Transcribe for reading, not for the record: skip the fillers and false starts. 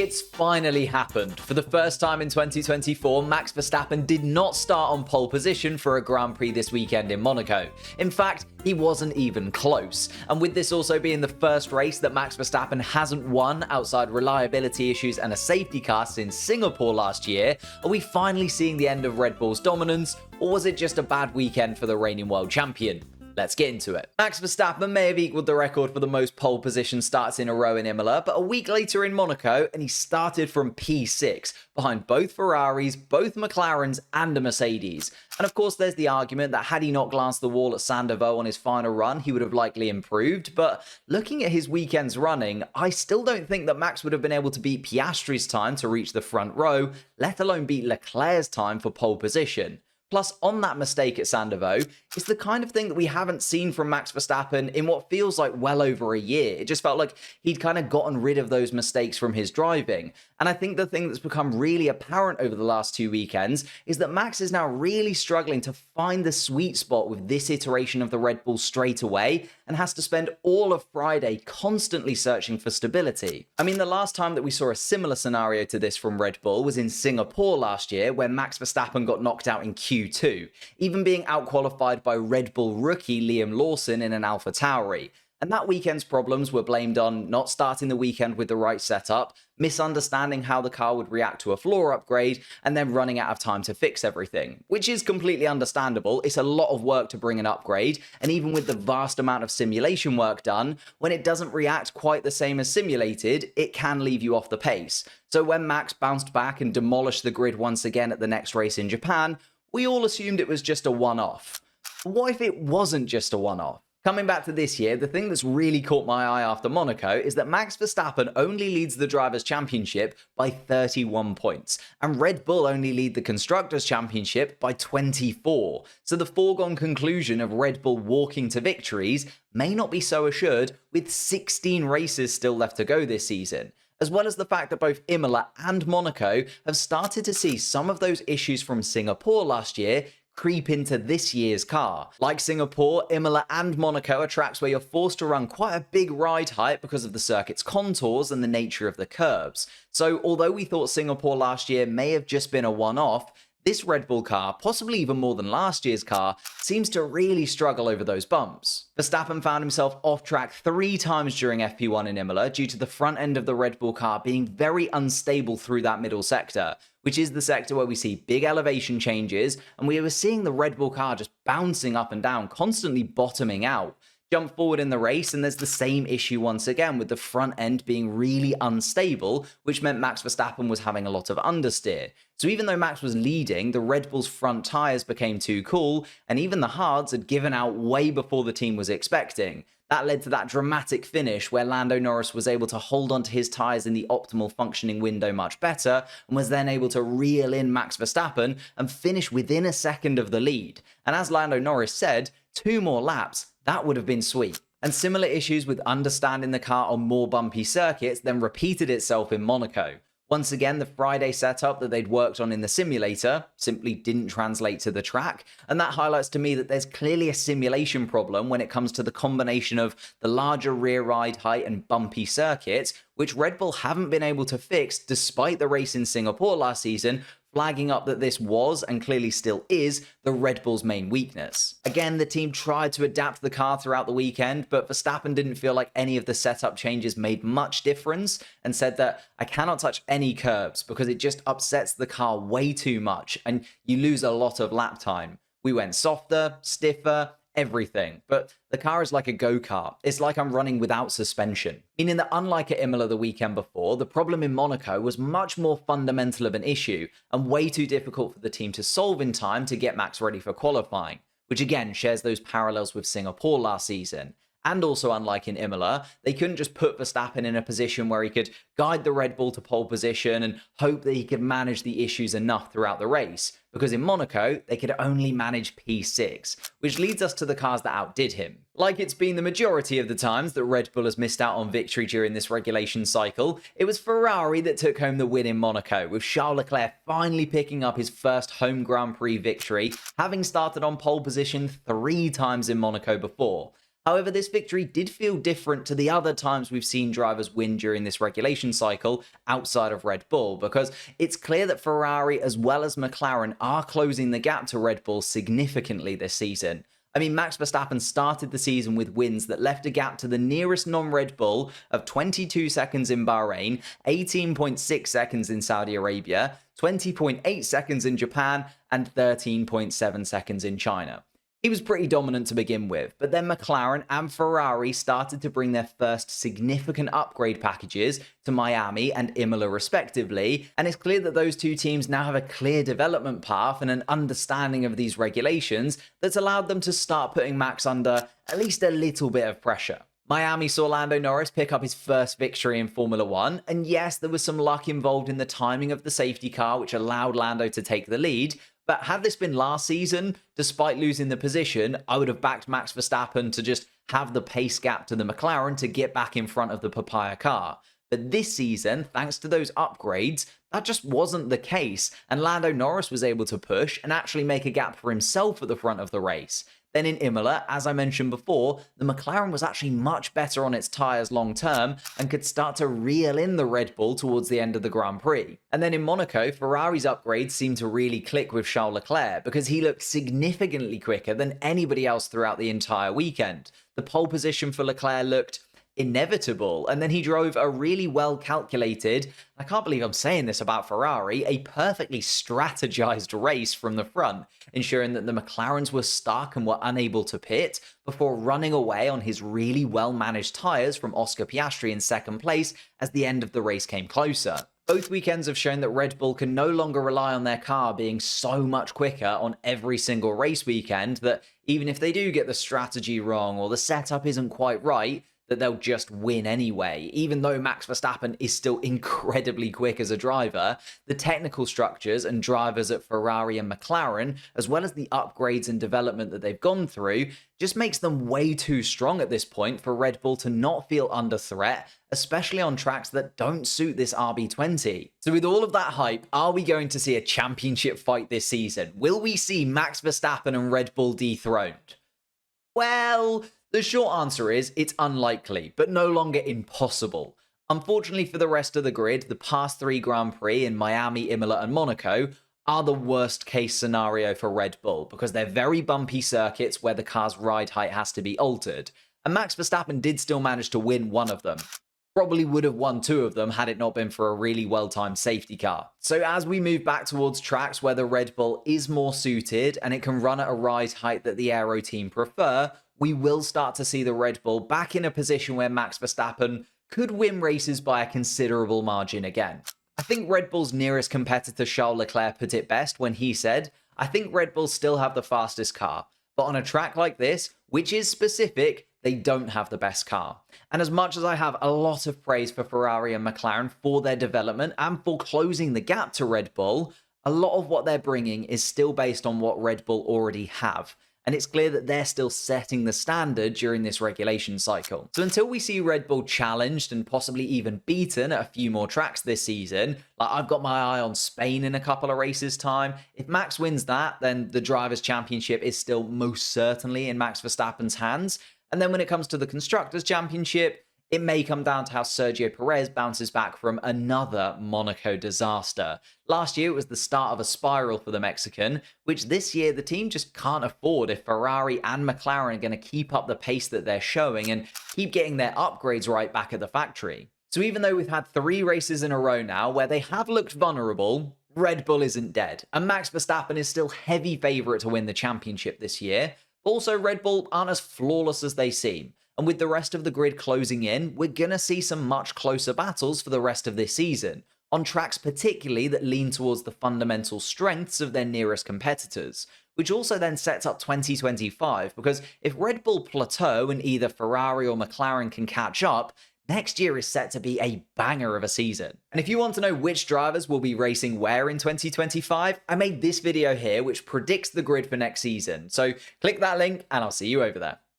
It's finally happened. For the first time in 2024, Max Verstappen did not start on pole position for a Grand Prix this weekend in Monaco. In fact, he wasn't even close. And with this also being the first race that Max Verstappen hasn't won outside reliability issues and a safety car since Singapore last year, are we finally seeing the end of Red Bull's dominance, or was it just a bad weekend for the reigning world champion? Let's get into it. Max Verstappen may have equaled the record for the most pole position starts in a row in Imola, but a week later in Monaco, and he started from P6, behind both Ferraris, both McLarens, and a Mercedes. And of course, there's the argument that had he not glanced the wall at Sandoval on his final run, he would have likely improved, but looking at his weekend's running, I still don't think that Max would have been able to beat Piastri's time to reach the front row, let alone beat Leclerc's time for pole position. Plus, on that mistake at Sandoval, it's the kind of thing that we haven't seen from Max Verstappen in what feels like well over a year. It just felt like he'd kind of gotten rid of those mistakes from his driving. And I think the thing that's become really apparent over the last 2 weekends is that Max is now really struggling to find the sweet spot with this iteration of the Red Bull straight away, and has to spend all of Friday constantly searching for stability. I mean, the last time that we saw a similar scenario to this from Red Bull was in Singapore last year, where Max Verstappen got knocked out in Q2, even being outqualified by Red Bull rookie Liam Lawson in an AlphaTauri. And that weekend's problems were blamed on not starting the weekend with the right setup, misunderstanding how the car would react to a floor upgrade, and then running out of time to fix everything. Which is completely understandable. It's a lot of work to bring an upgrade, and even with the vast amount of simulation work done, when it doesn't react quite the same as simulated, it can leave you off the pace. So when Max bounced back and demolished the grid once again at the next race in Japan, we all assumed it was just a one-off. What if it wasn't just a one-off? Coming back to this year, the thing that's really caught my eye after Monaco is that Max Verstappen only leads the Drivers' Championship by 31 points, and Red Bull only lead the Constructors' Championship by 24. So the foregone conclusion of Red Bull walking to victories may not be so assured, with 16 races still left to go this season. As well as the fact that both Imola and Monaco have started to see some of those issues from Singapore last year creep into this year's car. Like Singapore, Imola and Monaco are tracks where you're forced to run quite a big ride height because of the circuit's contours and the nature of the curbs. So although we thought Singapore last year may have just been a one-off, this Red Bull car, possibly even more than last year's car, seems to really struggle over those bumps. Verstappen found himself off track 3 times during FP1 in Imola due to the front end of the Red Bull car being very unstable through that middle sector, which is the sector where we see big elevation changes, and we were seeing the Red Bull car just bouncing up and down, constantly bottoming out. Jump forward in the race, and there's the same issue once again with the front end being really unstable, which meant Max Verstappen was having a lot of understeer. So even though Max was leading, the Red Bull's front tyres became too cool, and even the hards had given out way before the team was expecting. That led to that dramatic finish where Lando Norris was able to hold onto his tyres in the optimal functioning window much better, and was then able to reel in Max Verstappen and finish within a second of the lead. And as Lando Norris said, 2 more laps, that would have been sweet. And similar issues with understanding the car on more bumpy circuits then repeated itself in Monaco. Once again, the Friday setup that they'd worked on in the simulator simply didn't translate to the track, and that highlights to me that there's clearly a simulation problem when it comes to the combination of the larger rear ride height and bumpy circuits, which Red Bull haven't been able to fix despite the race in Singapore last season, flagging up that this was, and clearly still is, the Red Bull's main weakness. Again, the team tried to adapt the car throughout the weekend, but Verstappen didn't feel like any of the setup changes made much difference, and said that, "I cannot touch any curbs because it just upsets the car way too much, and you lose a lot of lap time. We went softer, stiffer, everything, but the car is like a go-kart. It's like I'm running without suspension." Meaning that unlike at Imola the weekend before, the problem in Monaco was much more fundamental of an issue and way too difficult for the team to solve in time to get Max ready for qualifying, which again shares those parallels with Singapore last season. And also, unlike in Imola, they couldn't just put Verstappen in a position where he could guide the Red Bull to pole position and hope that he could manage the issues enough throughout the race, because in Monaco, they could only manage P6, which leads us to the cars that outdid him. Like it's been the majority of the times that Red Bull has missed out on victory during this regulation cycle, it was Ferrari that took home the win in Monaco, with Charles Leclerc finally picking up his first home Grand Prix victory, having started on pole position 3 times in Monaco before. However, this victory did feel different to the other times we've seen drivers win during this regulation cycle outside of Red Bull, because it's clear that Ferrari as well as McLaren are closing the gap to Red Bull significantly this season. I mean, Max Verstappen started the season with wins that left a gap to the nearest non-Red Bull of 22 seconds in Bahrain, 18.6 seconds in Saudi Arabia, 20.8 seconds in Japan, and 13.7 seconds in China. He was pretty dominant to begin with, but then McLaren and Ferrari started to bring their first significant upgrade packages to Miami and Imola respectively, and it's clear that those two teams now have a clear development path and an understanding of these regulations that's allowed them to start putting Max under at least a little bit of pressure. Miami saw Lando Norris pick up his first victory in Formula 1, and yes, there was some luck involved in the timing of the safety car, which allowed Lando to take the lead. But had this been last season, despite losing the position, I would have backed Max Verstappen to just have the pace gap to the McLaren to get back in front of the papaya car. But this season, thanks to those upgrades, that just wasn't the case, and Lando Norris was able to push and actually make a gap for himself at the front of the race. Then in Imola, as I mentioned before, the McLaren was actually much better on its tyres long term and could start to reel in the Red Bull towards the end of the Grand Prix. And then in Monaco, Ferrari's upgrades seemed to really click with Charles Leclerc because he looked significantly quicker than anybody else throughout the entire weekend. The pole position for Leclerc looked inevitable, and then he drove a really well calculated, I can't believe I'm saying this about Ferrari, a perfectly strategized race from the front, ensuring that the McLarens were stuck and were unable to pit before running away on his really well managed tyres from Oscar Piastri in second place as the end of the race came closer. Both weekends have shown that Red Bull can no longer rely on their car being so much quicker on every single race weekend that even if they do get the strategy wrong or the setup isn't quite right, that they'll just win anyway. Even though Max Verstappen is still incredibly quick as a driver, the technical structures and drivers at Ferrari and McLaren, as well as the upgrades and development that they've gone through, just makes them way too strong at this point for Red Bull to not feel under threat, especially on tracks that don't suit this RB20. So with all of that hype, are we going to see a championship fight this season? Will we see Max Verstappen and Red Bull dethroned? Well, the short answer is it's unlikely, but no longer impossible. Unfortunately for the rest of the grid, the past 3 Grand Prix in Miami, Imola and Monaco are the worst case scenario for Red Bull because they're very bumpy circuits where the car's ride height has to be altered. And Max Verstappen did still manage to win one of them. Probably would have won 2 of them had it not been for a really well-timed safety car. So as we move back towards tracks where the Red Bull is more suited and it can run at a ride height that the aero team prefer, we will start to see the Red Bull back in a position where Max Verstappen could win races by a considerable margin again. I think Red Bull's nearest competitor Charles Leclerc put it best when he said, "I think Red Bull still have the fastest car, but on a track like this, which is specific, they don't have the best car." And as much as I have a lot of praise for Ferrari and McLaren for their development and for closing the gap to Red Bull, a lot of what they're bringing is still based on what Red Bull already have. And it's clear that they're still setting the standard during this regulation cycle. So until we see Red Bull challenged and possibly even beaten at a few more tracks this season, like I've got my eye on Spain in a couple of races' time, if Max wins that, then the Drivers' Championship is still most certainly in Max Verstappen's hands. And then when it comes to the Constructors' Championship, it may come down to how Sergio Perez bounces back from another Monaco disaster. Last year, it was the start of a spiral for the Mexican, which this year the team just can't afford if Ferrari and McLaren are going to keep up the pace that they're showing and keep getting their upgrades right back at the factory. So even though we've had 3 races in a row now where they have looked vulnerable, Red Bull isn't dead. And Max Verstappen is still heavy favourite to win the championship this year. But also, Red Bull aren't as flawless as they seem. And with the rest of the grid closing in, we're going to see some much closer battles for the rest of this season, on tracks particularly that lean towards the fundamental strengths of their nearest competitors, which also then sets up 2025, because if Red Bull plateau and either Ferrari or McLaren can catch up, next year is set to be a banger of a season. And if you want to know which drivers will be racing where in 2025, I made this video here which predicts the grid for next season. So click that link and I'll see you over there.